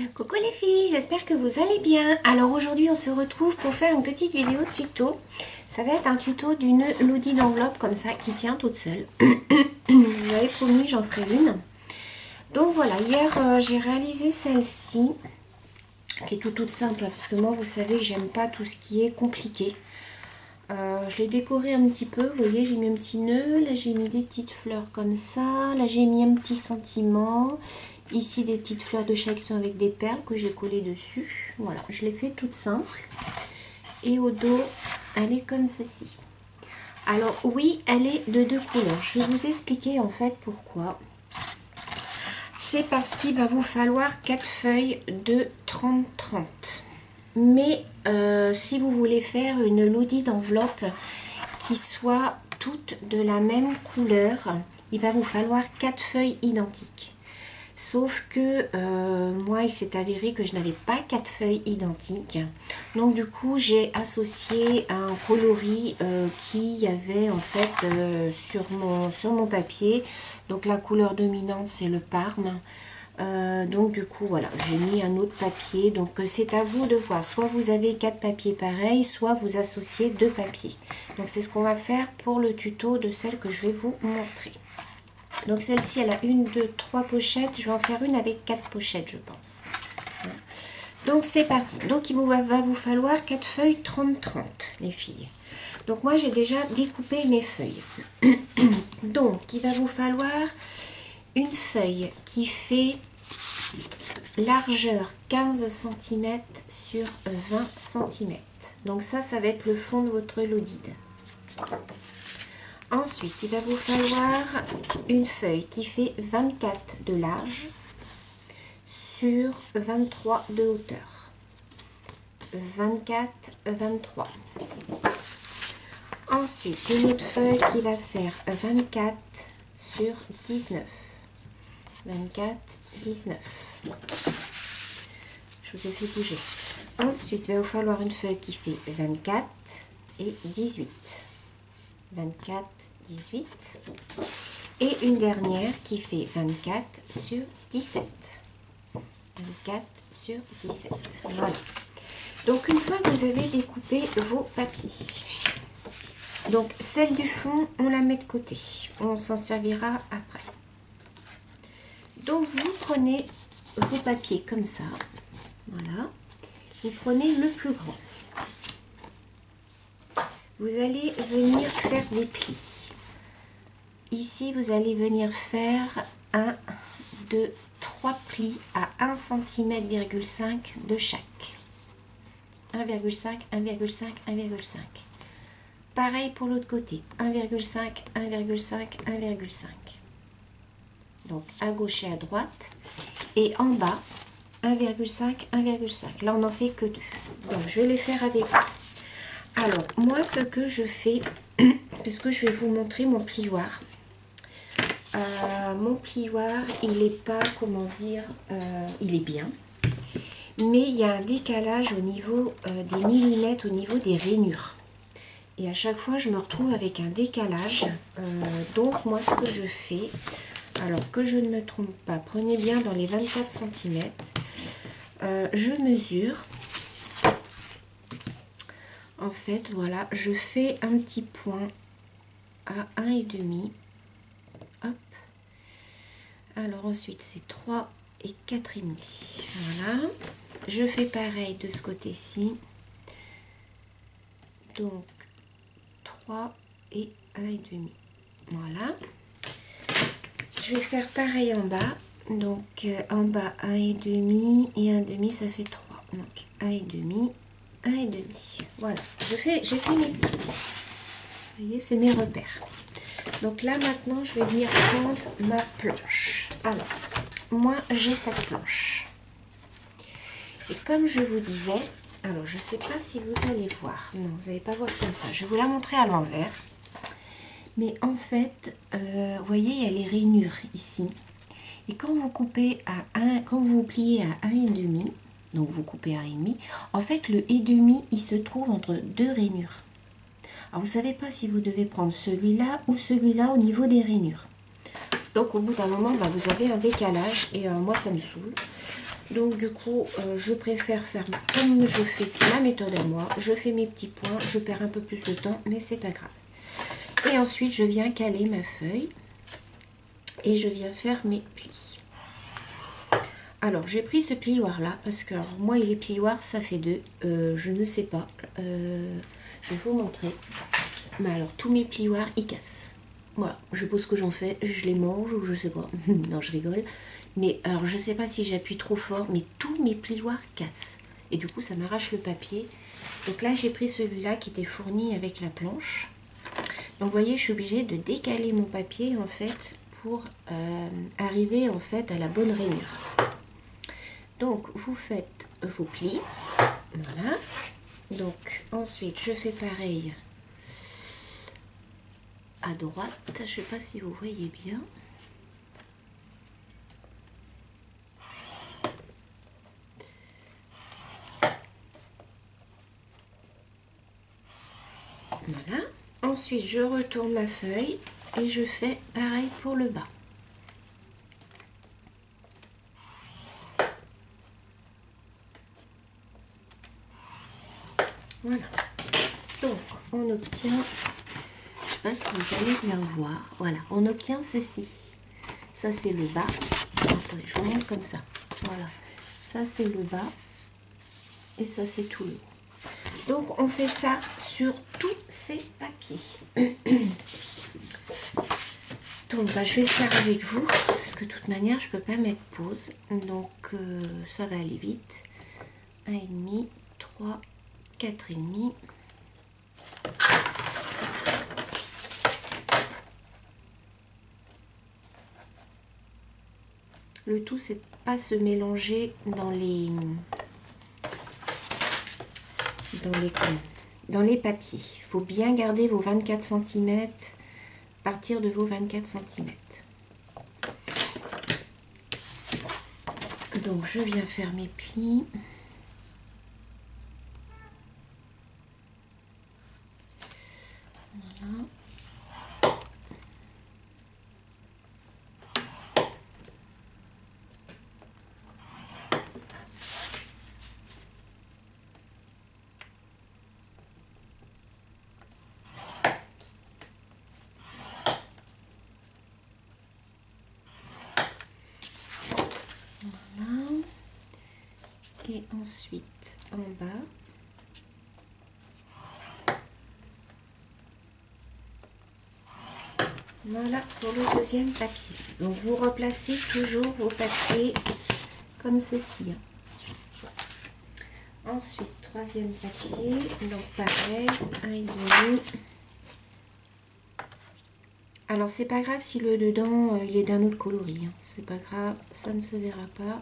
Coucou les filles, j'espère que vous allez bien. Alors aujourd'hui on se retrouve pour faire une petite vidéo tuto. Ça va être un tuto d'une Lodi d'enveloppe comme ça qui tient toute seule. Je l'avais promis, j'en ferai une. Donc voilà, hier j'ai réalisé celle-ci qui est toute simple parce que moi vous savez j'aime pas tout ce qui est compliqué. Je l'ai décoré un petit peu, vous voyez j'ai mis un petit nœud, là j'ai mis des petites fleurs comme ça, là j'ai mis un petit sentiment. Ici des petites fleurs de chaque avec des perles que j'ai collées dessus. Voilà, je l'ai fait toute simple. Et au dos, elle est comme ceci. Alors oui, elle est de deux couleurs. Je vais vous expliquer en fait pourquoi. C'est parce qu'il va vous falloir 4 feuilles de 30-30. Mais si vous voulez faire une Lodi d'enveloppe qui soit toutes de la même couleur, il va vous falloir 4 feuilles identiques. Sauf que moi, il s'est avéré que je n'avais pas 4 feuilles identiques. Donc du coup, j'ai associé un coloris qui y avait en fait sur mon papier. Donc la couleur dominante, c'est le Parme. Donc du coup, voilà, j'ai mis un autre papier. Donc c'est à vous de voir. Soit vous avez 4 papiers pareils, soit vous associez 2 papiers. Donc c'est ce qu'on va faire pour le tuto de celle que je vais vous montrer. Donc celle-ci, elle a 1, 2, 3 pochettes. Je vais en faire une avec 4 pochettes, je pense. Voilà. Donc c'est parti. Donc il va vous falloir 4 feuilles 30-30, les filles. Donc moi, j'ai déjà découpé mes feuilles. Donc il va vous falloir une feuille qui fait largeur 15 cm sur 20 cm. Donc ça va être le fond de votre Lodide. Ensuite, il va vous falloir une feuille qui fait 24 de large sur 23 de hauteur. 24, 23. Ensuite, une autre feuille qui va faire 24 sur 19. 24, 19. Je vous ai fait bouger. Ensuite, il va vous falloir une feuille qui fait 24 et 18. 24, 18 et une dernière qui fait 24 sur 17. 24 sur 17. Voilà. Donc une fois que vous avez découpé vos papiers, donc celle du fond, on la met de côté. On s'en servira après. Donc vous prenez vos papiers comme ça. Voilà. Vous prenez le plus grand. Vous allez venir faire des plis. Ici, vous allez venir faire 1, 2, 3 plis à 1 cm,5 de chaque. 1,5, 1,5, 1,5. Pareil pour l'autre côté. 1,5, 1,5, 1,5. Donc, à gauche et à droite. Et en bas, 1,5, 1,5. Là, on n'en fait que 2. Donc, je vais les faire avec vous. Alors, moi, ce que je fais, puisque je vais vous montrer mon plioir. Mon plioir, il n'est pas, comment dire, il est bien. Mais il y a un décalage au niveau des millimètres, au niveau des rainures. Et à chaque fois, je me retrouve avec un décalage. Donc, moi, ce que je fais, alors que je ne me trompe pas, prenez bien dans les 24 cm. Je mesure. En fait, voilà, je fais un petit point à 1,5. Hop. Alors ensuite, c'est 3 et 4,5. Voilà. Je fais pareil de ce côté-ci. Donc, 3 et 1,5. Voilà. Je vais faire pareil en bas. Donc, en bas, 1,5 et 1,5, ça fait 3. Donc, 1,5. 1,5. Voilà, j'ai fait mes petits points. Vous voyez, c'est mes repères. Donc là, maintenant, je vais venir prendre ma planche. Alors, moi, j'ai cette planche. Et comme je vous disais, alors, je ne sais pas si vous allez voir. Non, vous n'allez pas voir comme ça. Je vais vous la montrer à l'envers. Mais en fait, vous voyez, il y a les rainures ici. Et quand vous coupez quand vous pliez à 1,5, donc vous coupez à 1,5. En fait, le et demi, il se trouve entre deux rainures. Alors, vous ne savez pas si vous devez prendre celui-là ou celui-là au niveau des rainures. Donc, au bout d'un moment, bah, vous avez un décalage et moi, ça me saoule. Donc du coup, je préfère faire comme je fais, c'est ma méthode à moi. Je fais mes petits points, je perds un peu plus de temps, mais c'est pas grave. Et ensuite, je viens caler ma feuille et je viens faire mes plis. Alors, j'ai pris ce plioir là parce que alors, moi et les plioirs, ça fait deux. Je ne sais pas. Je vais vous montrer. Mais alors, tous mes plioirs, ils cassent. Voilà, je sais pas ce que j'en fais, je les mange ou je sais pas. Non, je rigole. Mais alors, je sais pas si j'appuie trop fort, mais tous mes plioirs cassent. Et du coup, ça m'arrache le papier. Donc là, j'ai pris celui-là qui était fourni avec la planche. Donc, vous voyez, je suis obligée de décaler mon papier, en fait, pour arriver, en fait, à la bonne rainure. Donc, vous faites vos plis. Voilà. Donc, ensuite, je fais pareil à droite. Je ne sais pas si vous voyez bien. Voilà. Ensuite, je retourne ma feuille et je fais pareil pour le bas. Voilà. Donc, on obtient, je sais pas si vous allez bien voir, voilà, on obtient ceci. Ça, c'est le bas. Attendez, je vous montre comme ça. Voilà. Ça, c'est le bas. Et ça, c'est tout le haut. Donc, on fait ça sur tous ces papiers. Donc, bah, je vais le faire avec vous. Parce que de toute manière, je ne peux pas mettre pause. Donc, ça va aller vite. 1,5, 3, 4,5. Le tout, c'est de pas se mélanger dans les papiers. Il faut bien garder vos 24 cm, partir de vos 24 cm. Donc, je viens faire mes plis. Voilà. Voilà. Et ensuite, en bas. Voilà pour le deuxième papier. Donc, vous replacez toujours vos papiers comme ceci. Ensuite, troisième papier. Donc, pareil, 1,5. Alors, c'est pas grave si le dedans, il est d'un autre coloris. Hein. C'est pas grave, ça ne se verra pas.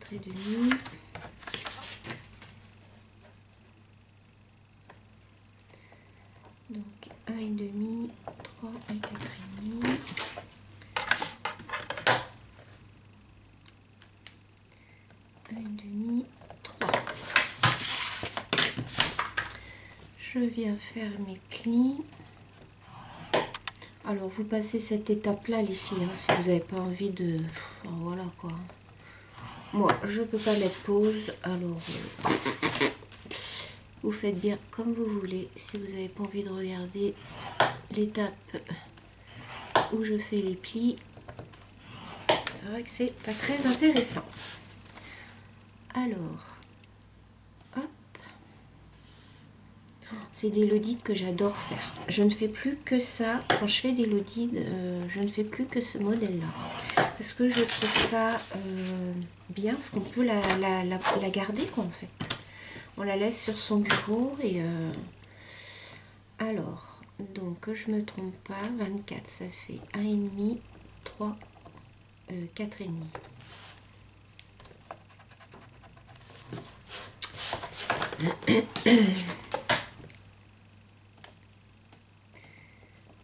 4,5. Donc, 1,5, 3 et 4,5. Je viens faire mes plis. Alors, vous passez cette étape-là, les filles, hein, si vous n'avez pas envie de... Enfin, voilà, quoi. Moi, je peux pas mettre pause, alors... vous faites bien comme vous voulez. Si vous n'avez pas envie de regarder l'étape où je fais les plis, c'est vrai que c'est pas très intéressant. Alors... C'est des lodites que j'adore faire. Je ne fais plus que ça. Quand je fais des lodites, je ne fais plus que ce modèle-là. Parce que je trouve ça bien, parce qu'on peut la garder, quoi, en fait. On la laisse sur son bureau et... Alors, donc, que je me trompe pas, 24, ça fait 1,5, 3, 4,5.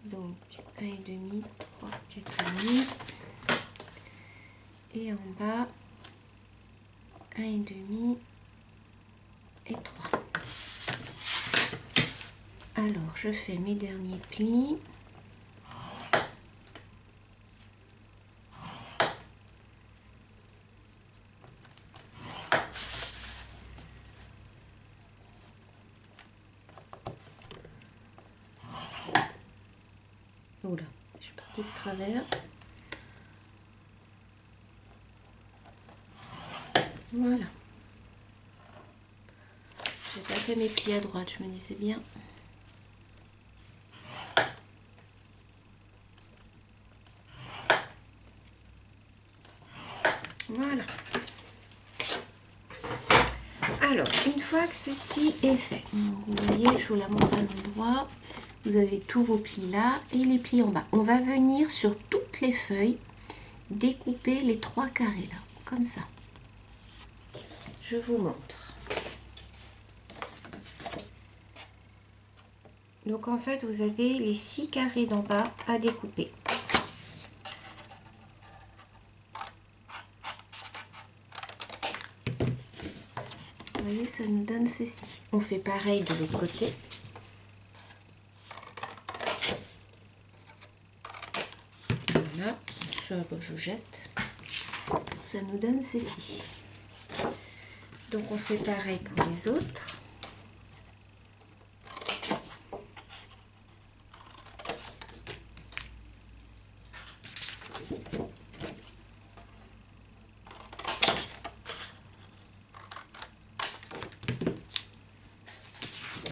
Donc 1,5, 3, 4,5. Et en bas, 1,5 et 3. Alors, je fais mes derniers plis. partie de travers. Voilà. J'ai pas fait mes plis à droite, je me disais bien. Voilà. Alors, une fois que ceci est fait, vous voyez, je vous la montre à l'endroit. Vous avez tous vos plis là et les plis en bas. On va venir sur toutes les feuilles découper les 3 carrés là, comme ça. Je vous montre. Donc en fait, vous avez les 6 carrés d'en bas à découper. Vous voyez, ça nous donne ceci. On fait pareil de l'autre côté. Voilà, ça je jette. Ça nous donne ceci. Donc on fait pareil pour les autres.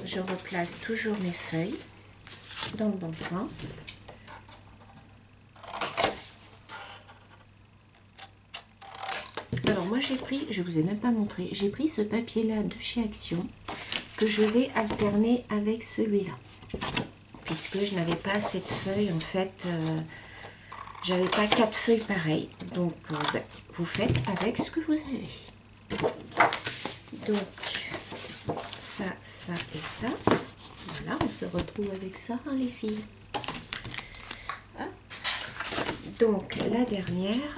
Je replace toujours mes feuilles dans le bon sens. Alors moi j'ai pris, je vous ai même pas montré, j'ai pris ce papier là de chez Action que je vais alterner avec celui-là. Puisque je n'avais pas assez de feuilles en fait, j'avais pas 4 feuilles pareilles. Donc ben, vous faites avec ce que vous avez. Donc ça, ça et ça. Voilà, on se retrouve avec ça, hein, les filles. Hop. Donc la dernière.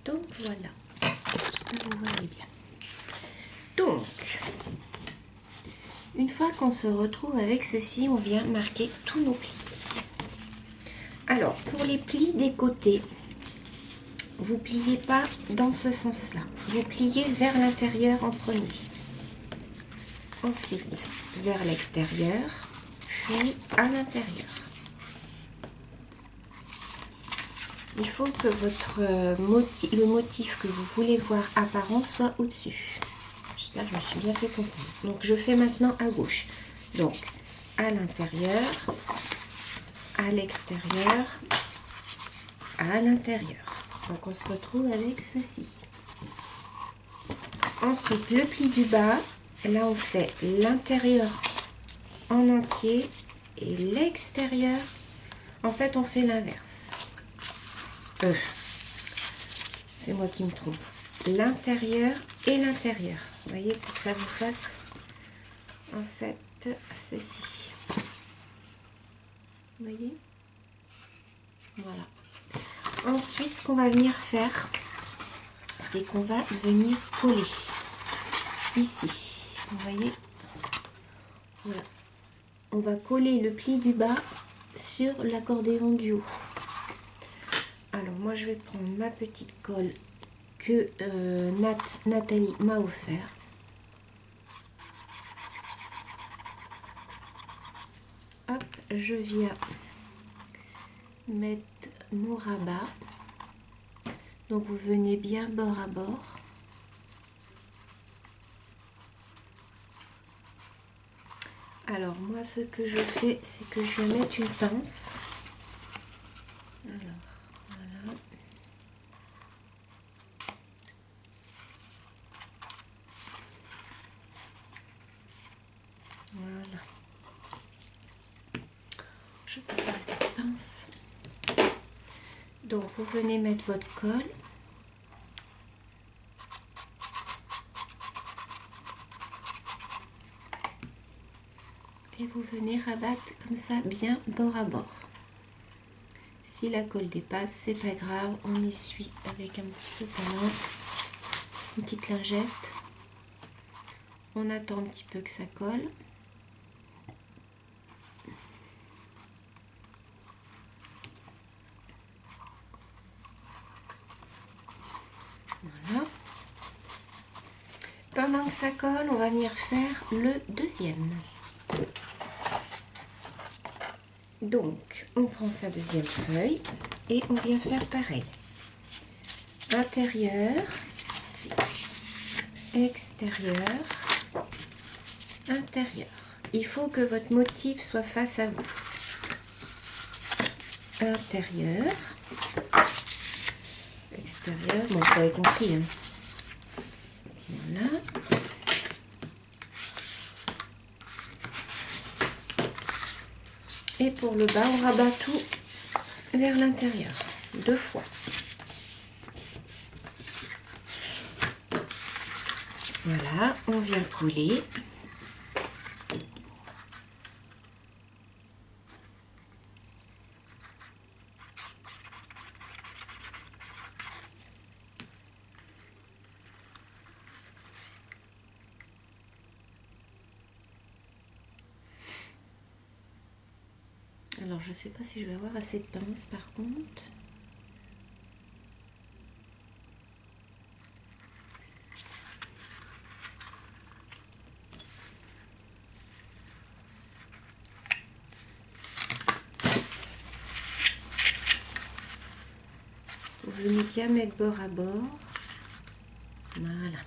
Donc voilà, vous voyez bien. Donc, une fois qu'on se retrouve avec ceci, on vient marquer tous nos plis. Alors, pour les plis des côtés, vous pliez pas dans ce sens-là. Vous pliez vers l'intérieur en premier. Ensuite, vers l'extérieur, puis à l'intérieur. Il faut que le motif que vous voulez voir apparent soit au-dessus. J'espère que je me suis bien fait comprendre. Donc, je fais maintenant à gauche. Donc, à l'intérieur, à l'extérieur, à l'intérieur. Donc, on se retrouve avec ceci. Ensuite, le pli du bas. Là, on fait l'intérieur en entier et l'extérieur. En fait, on fait l'inverse. C'est moi qui me trompe. L'intérieur et l'intérieur. Vous voyez, pour que ça vous fasse en fait ceci. Vous voyez? Voilà. Ensuite, ce qu'on va venir faire, c'est qu'on va venir coller ici. Vous voyez? Voilà. On va coller le pli du bas sur l'accordéon du haut. Alors moi je vais prendre ma petite colle que Nathalie m'a offert. Hop, je viens mettre mon rabat. Donc vous venez bien bord à bord. Alors moi ce que je fais, c'est que je vais mettre une pince. Alors voilà. Voilà. Je passe cette pince. Donc vous venez mettre votre colle. Et vous venez rabattre comme ça bien bord à bord. Si la colle dépasse, c'est pas grave, on essuie avec un petit sopalin, une petite lingette. On attend un petit peu que ça colle. pendant que ça colle, on va venir faire le deuxième. Donc, on prend sa deuxième feuille et on vient faire pareil. Intérieur, extérieur, intérieur. Il faut que votre motif soit face à vous. Intérieur, extérieur, bon, vous avez compris, hein. Voilà. Et pour le bas, on rabat tout vers l'intérieur, 2 fois. Voilà, on vient coller. Alors, je ne sais pas si je vais avoir assez de pince par contre. Vous venez bien mettre bord à bord. Voilà.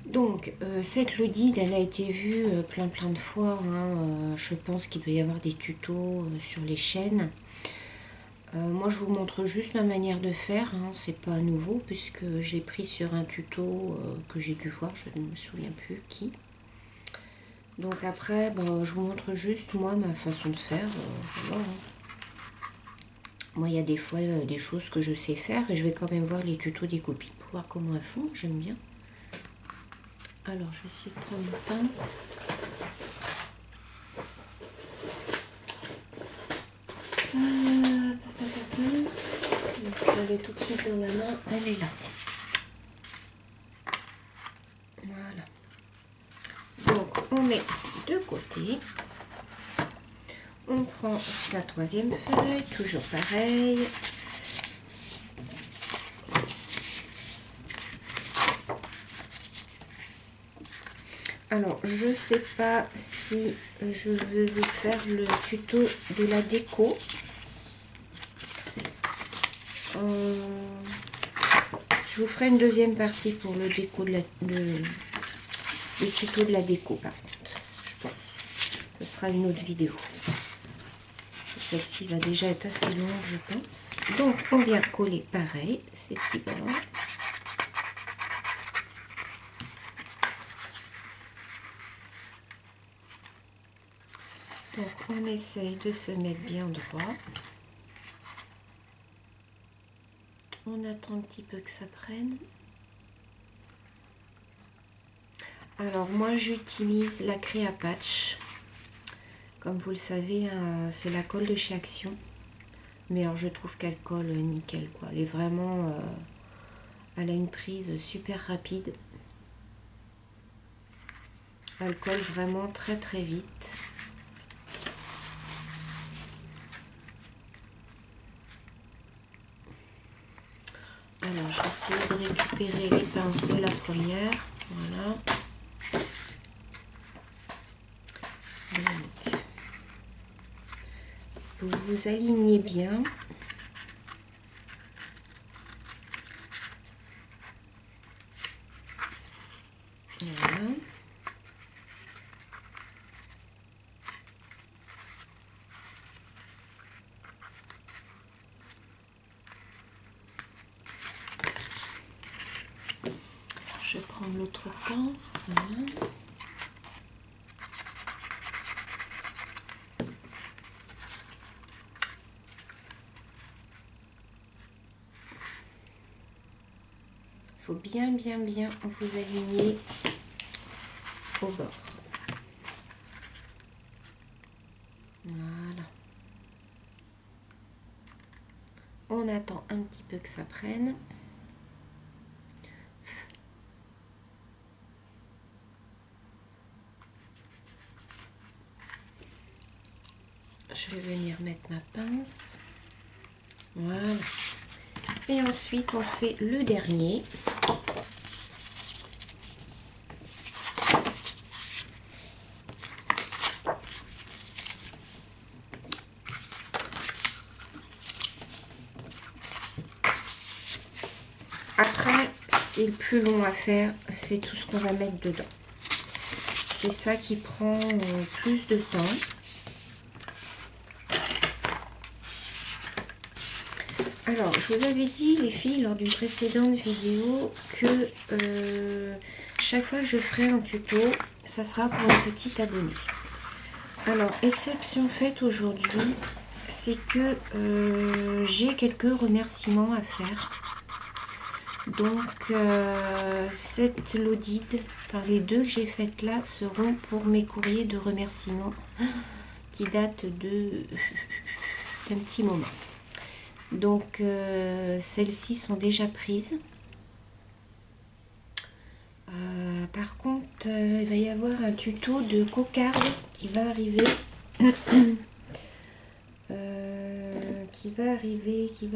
Donc, cette Lodide, elle a été vue plein de fois. Hein. Je pense qu'il doit y avoir des tutos sur les chaînes. Moi, je vous montre juste ma manière de faire. Hein. C'est pas nouveau puisque j'ai pris sur un tuto que j'ai dû voir. Je ne me souviens plus qui. Donc après, ben, je vous montre juste moi ma façon de faire. Voilà. Moi, il y a des fois des choses que je sais faire et je vais quand même voir les tutos des copines pour voir comment elles font. J'aime bien. Alors, je vais essayer de prendre une pince. Donc, je l'avais tout de suite dans la main. Elle est là. Voilà. Donc, on met de côté. On prend sa troisième feuille, toujours pareil. Alors, je ne sais pas si je veux vous faire le tuto de la déco. Je vous ferai une deuxième partie pour le tuto de la déco, par contre, je pense. Ce sera une autre vidéo. Celle-ci va déjà être assez longue, je pense. Donc, on vient coller pareil, ces petits bords. Donc, on essaye de se mettre bien droit. On attend un petit peu que ça prenne. Alors, moi, j'utilise la Créapatch. Comme vous le savez, hein, c'est la colle de chez Action. Mais alors, je trouve qu'elle colle nickel, quoi. Elle est vraiment... elle a une prise super rapide. Elle colle vraiment très vite. Alors, je vais essayer de récupérer les pinces de la première. Voilà. Donc, vous vous alignez bien. Voilà. Je vais prendre l'autre pince. Voilà. Il faut bien vous aligner au bord. Voilà. On attend un petit peu que ça prenne. je vais venir mettre ma pince. Voilà. Et ensuite, on fait le dernier. Après, ce qui est le plus long à faire, c'est tout ce qu'on va mettre dedans. C'est ça qui prend plus de temps. Alors, je vous avais dit, les filles, lors d'une précédente vidéo, que chaque fois que je ferai un tuto, ça sera pour une petite abonnée. Alors, exception faite aujourd'hui, c'est que j'ai quelques remerciements à faire. Donc, cette Lodide, enfin les deux que j'ai faites là, seront pour mes courriers de remerciements qui datent d'un petit moment. Donc, celles-ci sont déjà prises. Par contre, il va y avoir un tuto de cocarde qui va arriver. Qui va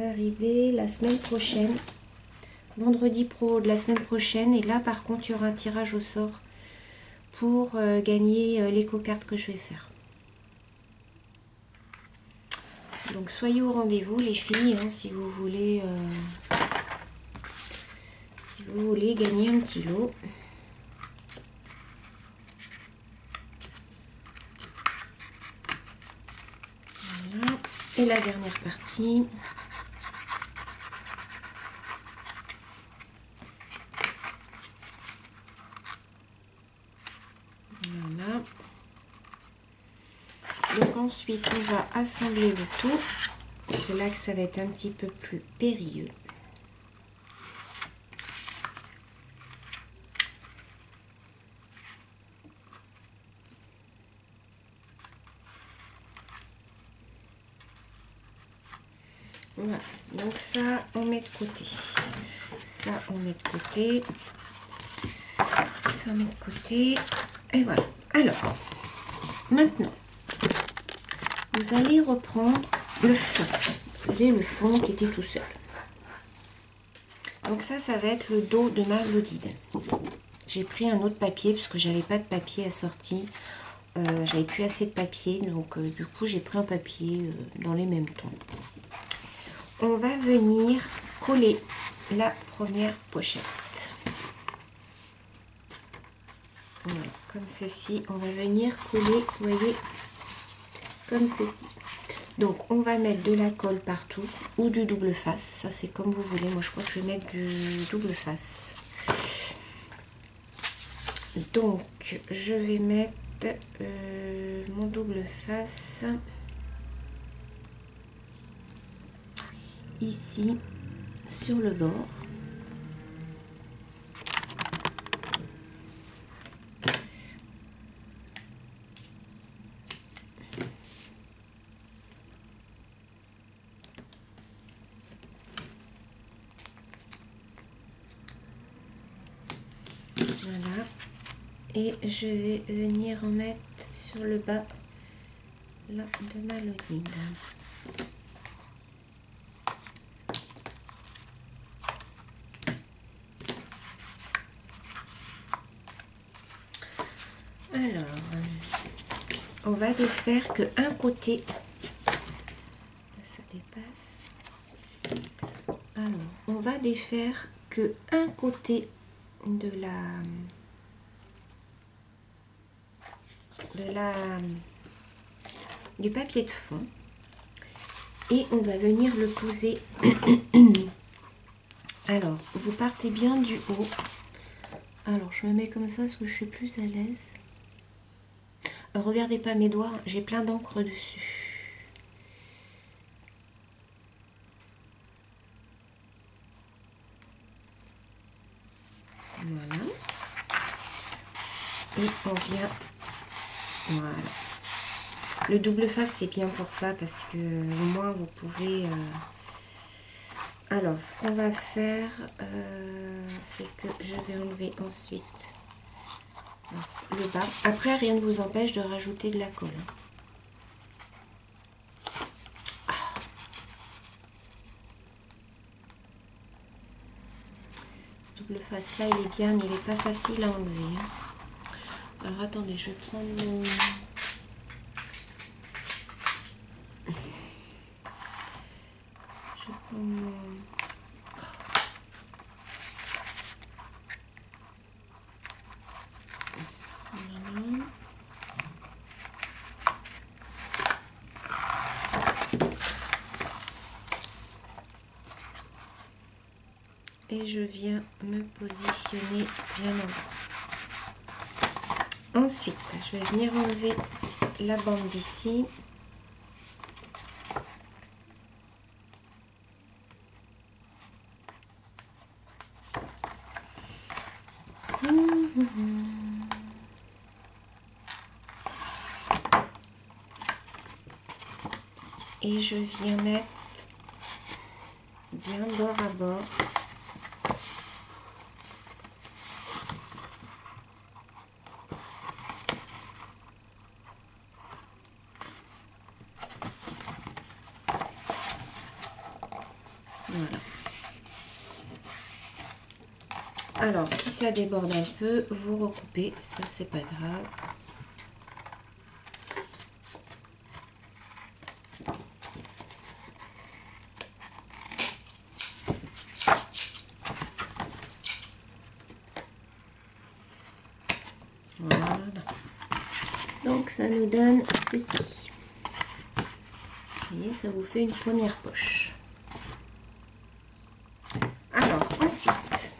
arriver la semaine prochaine. Vendredi pro de la semaine prochaine. Et là, par contre, il y aura un tirage au sort pour gagner les cocardes que je vais faire. Donc, soyez au rendez-vous, les filles, hein, si vous voulez gagner un petit lot. Voilà. Et la dernière partie. Voilà. Donc ensuite, on va assembler le tout. C'est là que ça va être un petit peu plus périlleux. Voilà, donc ça, on met de côté. Ça, on met de côté. Ça, on met de côté. Et voilà. Alors, maintenant, vous allez reprendre le fond. Vous savez, le fond qui était tout seul. Donc ça va être le dos de ma Lodide. J'ai pris un autre papier parce que j'avais pas de papier assorti. J'avais plus assez de papier, donc du coup, j'ai pris un papier dans les mêmes tons. On va venir coller la première pochette. Voilà, comme ceci. On va venir coller, vous voyez, comme ceci. Donc, on va mettre de la colle partout ou du double face. Ça, c'est comme vous voulez. Moi, je crois que je vais mettre du double face. Donc, je vais mettre mon double face ici sur le bord. Voilà. Et je vais venir en mettre sur le bas là, de ma Lodide. Alors, on va défaire que un côté. Ça dépasse. Alors, on va défaire que un côté de du papier de fond et on va venir le poser. Alors, vous partez bien du haut. Alors, je me mets comme ça parce que je suis plus à l'aise. Regardez pas mes doigts, j'ai plein d'encre dessus. Voilà. Et on vient... Voilà. Le double face, c'est bien pour ça parce que au moins vous pouvez... Alors, ce qu'on va faire, c'est que je vais enlever ensuite le bas. Après, rien ne vous empêche de rajouter de la colle. double face là, il est bien, mais il n'est pas facile à enlever. Hein. Alors attendez, je vais prendre mon... Et je viens me positionner bien en bas. Ensuite, je vais venir enlever la bande d'ici. Et je viens mettre bien bord à bord. Voilà. Alors, si ça déborde un peu, vous recoupez, ça c'est pas grave. Voilà. Donc ça nous donne ceci. Vous voyez, ça vous fait une première poche. Alors ensuite,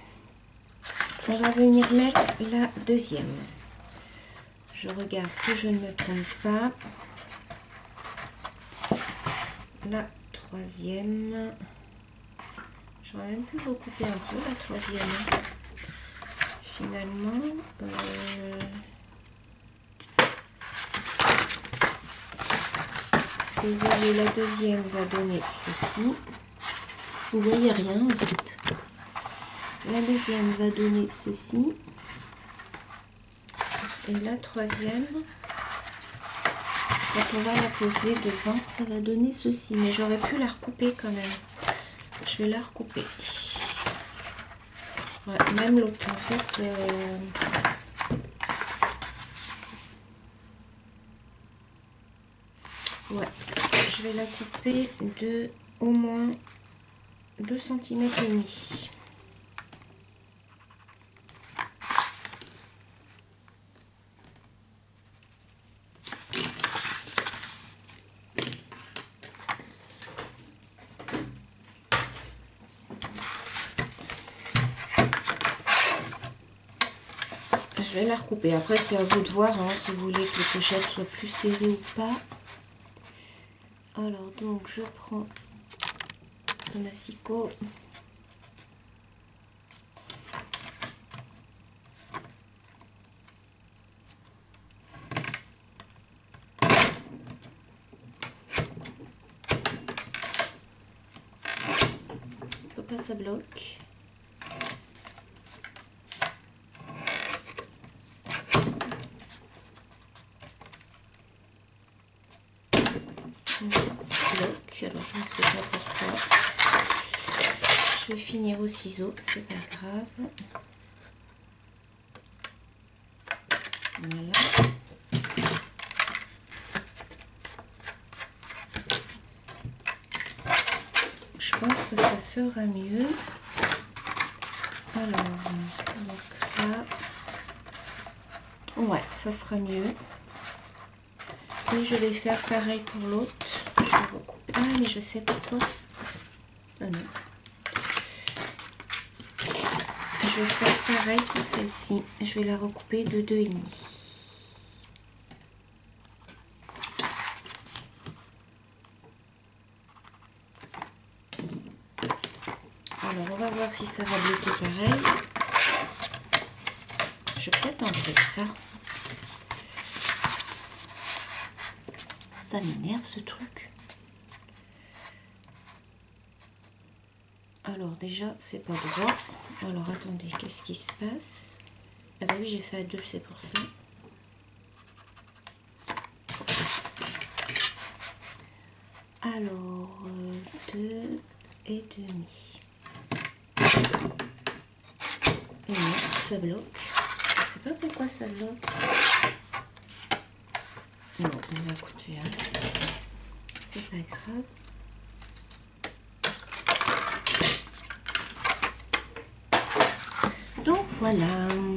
on va venir mettre la deuxième. Je regarde que je ne me trompe pas. La troisième. J'aurais même pu recouper un peu la troisième. Finalement, parce que vous voyez, la deuxième va donner ceci. Vous voyez rien en fait. La deuxième va donner ceci. Et la troisième, quand on va la poser devant, ça va donner ceci. Mais j'aurais pu la recouper quand même. Je vais la recouper. Ouais, même l'autre, en fait. Ouais, je vais la couper de au moins 2 cm et demi. Je vais la recouper. Après, c'est à vous de voir hein, si vous voulez que les pochettes soient plus serrées ou pas. Alors, donc, je prends un massicot. Faut pas ça bloque. Ça bloque, alors je ne sais pas pourquoi. Je vais finir au ciseau, c'est pas grave. Voilà. Je pense que ça sera mieux. Alors, donc là, ouais, ça sera mieux. Et je vais faire pareil pour l'autre. Je recoupe. Ah, mais je sais pas quoi. Ah non. Je vais faire pareil pour celle-ci. Je vais la recouper de 2,5. Alors, on va voir si ça va bloquer pareil. Je vais peut-être enlever ça. Ça m'énerve ce truc. Alors déjà, c'est pas droit. Alors attendez, qu'est-ce qui se passe? Ah bah oui, j'ai fait à 2, c'est pour ça. Alors, 2,5. ça bloque. Je sais pas pourquoi ça bloque. Non, on va écouter, hein. C'est pas grave. Donc voilà. Donc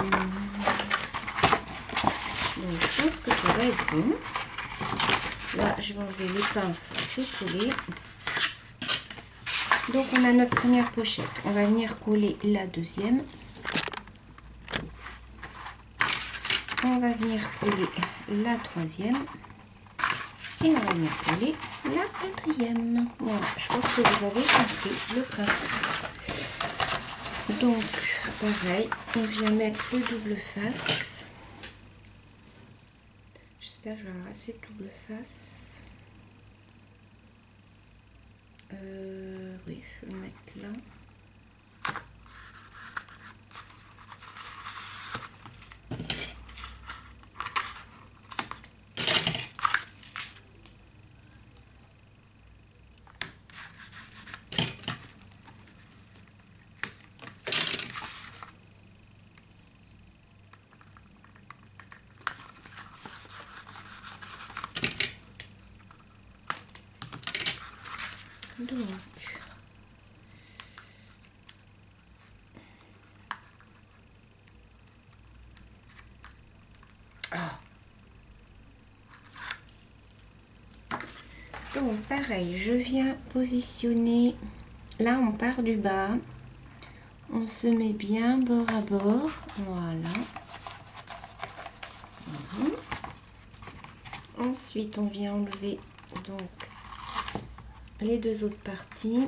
je pense que ça va être bon. Là, je vais enlever les pinces, c'est collé. Donc on a notre première pochette. On va venir coller la deuxième. On va venir coller la troisième. Et on va venir coller la quatrième. Voilà, je pense que vous avez compris le principe. Donc, pareil, on vient mettre le double face. J'espère que je vais avoir assez de double face. Oui, je vais le mettre là. Donc, donc pareil, je viens positionner, là on part du bas, on se met bien bord à bord, voilà. Ensuite on vient enlever donc les deux autres parties.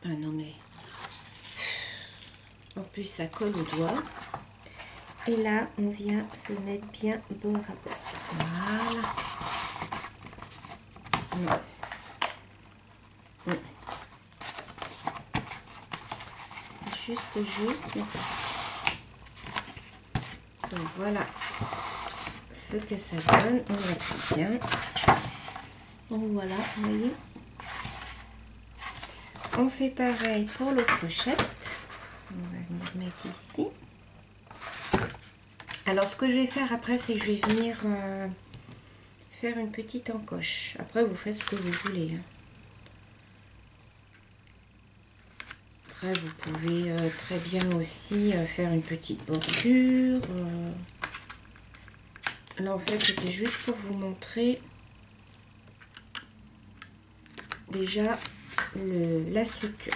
Ah non mais en plus ça colle au doigt. Et là on vient se mettre bien bord à bord. Voilà. Juste, comme ça. Donc voilà ce que ça donne. On appuie bien. Donc voilà, vous voyez. On fait pareil pour l'autre pochette. On va venir mettre ici. Alors ce que je vais faire après, c'est que je vais venir faire une petite encoche. Après vous faites ce que vous voulez. Après vous pouvez très bien aussi faire une petite bordure. Là en fait c'était juste pour vous montrer déjà la structure.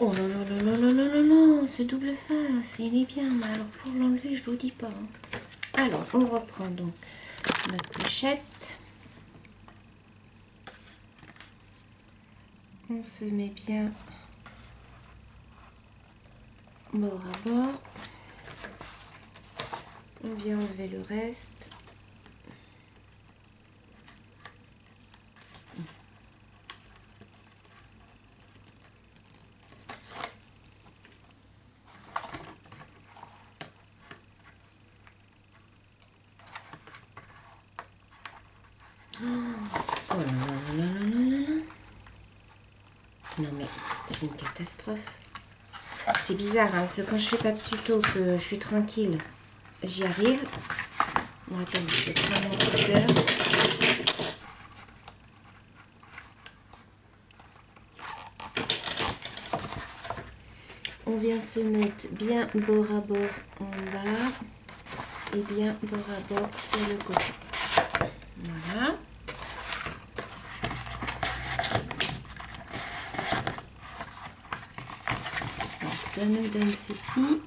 Oh là là là là là là là là, ce double face, il est bien, mais alors pour l'enlever, je vous dis pas. Alors, on reprend donc notre pochette. On se met bien bord à bord. On vient enlever le reste. Oh là là là là là là là. Non mais c'est une catastrophe. C'est bizarre, hein, parce que quand je fais pas de tuto, que je suis tranquille, j'y arrive. Bon, attendez, je vais prendre mon cutter. On vient se mettre bien bord à bord en bas et bien bord à bord sur le côté. Voilà. Donc ça nous donne ceci.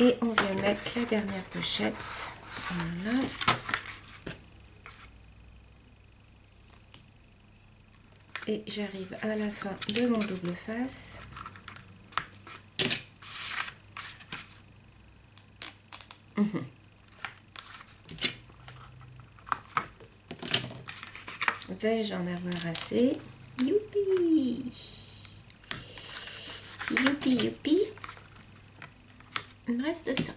Et on vient mettre la dernière pochette. Voilà. Et j'arrive à la fin de mon double face. Vais-je en avoir assez? Youpi! Youpi, youpi! Il me reste ça.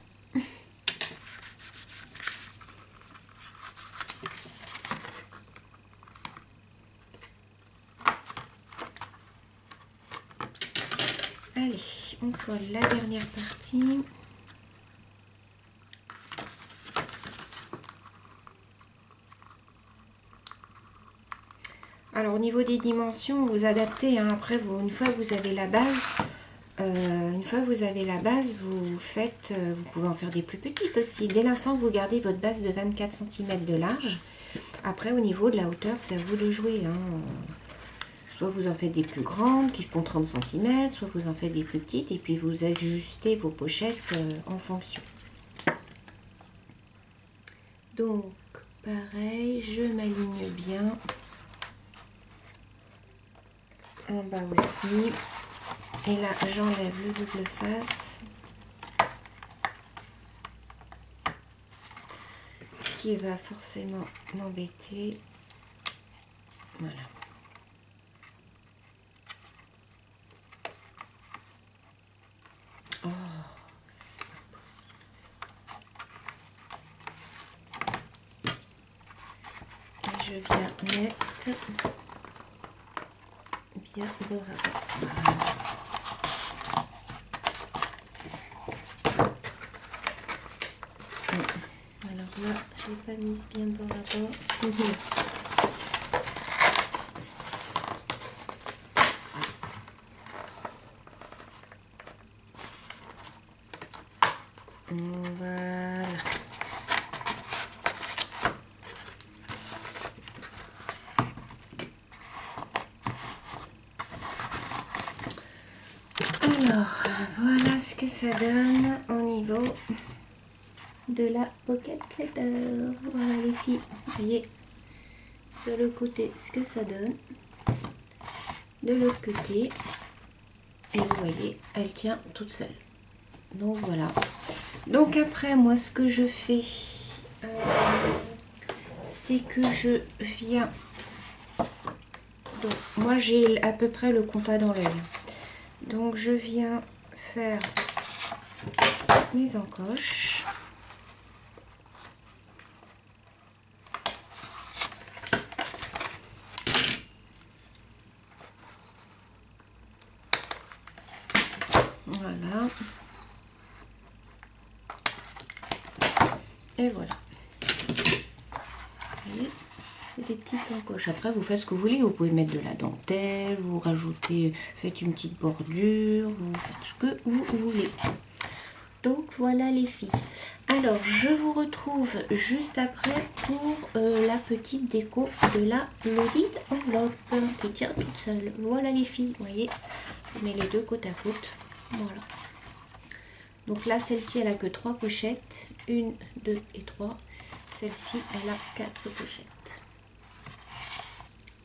Allez, on colle la dernière partie. Alors au niveau des dimensions, vous adaptez, hein. Après, une fois que vous avez la base, vous faites, vous pouvez en faire des plus petites aussi. Dès l'instant que vous gardez votre base de 24 cm de large, après au niveau de la hauteur, c'est à vous de jouer, hein. Soit vous en faites des plus grandes qui font 30 cm, soit vous en faites des plus petites et puis vous ajustez vos pochettes en fonction. Donc pareil, je m'aligne bien. En bas aussi. Et là, j'enlève le double face qui va forcément m'embêter. Voilà. Oh, ça c'est pas possible ça. Et je viens mettre bien le rabat. Alors là, je n'ai pas mis bien le rabat. Voilà. Alors, voilà ce que ça donne au niveau de la pocket letter. Voilà les filles, vous voyez sur le côté ce que ça donne. De l'autre côté, et vous voyez, elle tient toute seule. Donc voilà. Donc après, moi ce que je fais, c'est que je viens... Donc moi j'ai à peu près le compas dans l'œil. Donc je viens faire mes encoches. Voilà. Et voilà. Vous voyez, des petites encoches. Après, vous faites ce que vous voulez. Vous pouvez mettre de la dentelle, vous rajoutez, faites une petite bordure, vous faites ce que vous voulez. Donc voilà les filles. Alors je vous retrouve juste après pour la petite déco de la Loaded Envelope qui tient toute seule. Voilà les filles, vous voyez, je mets les deux côte à côte. Voilà. Donc là celle-ci elle a que 3 pochettes, 1, 2 et 3. Celle-ci elle a 4 pochettes.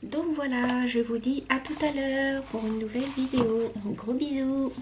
Donc voilà, je vous dis à tout à l'heure pour une nouvelle vidéo. Gros bisous.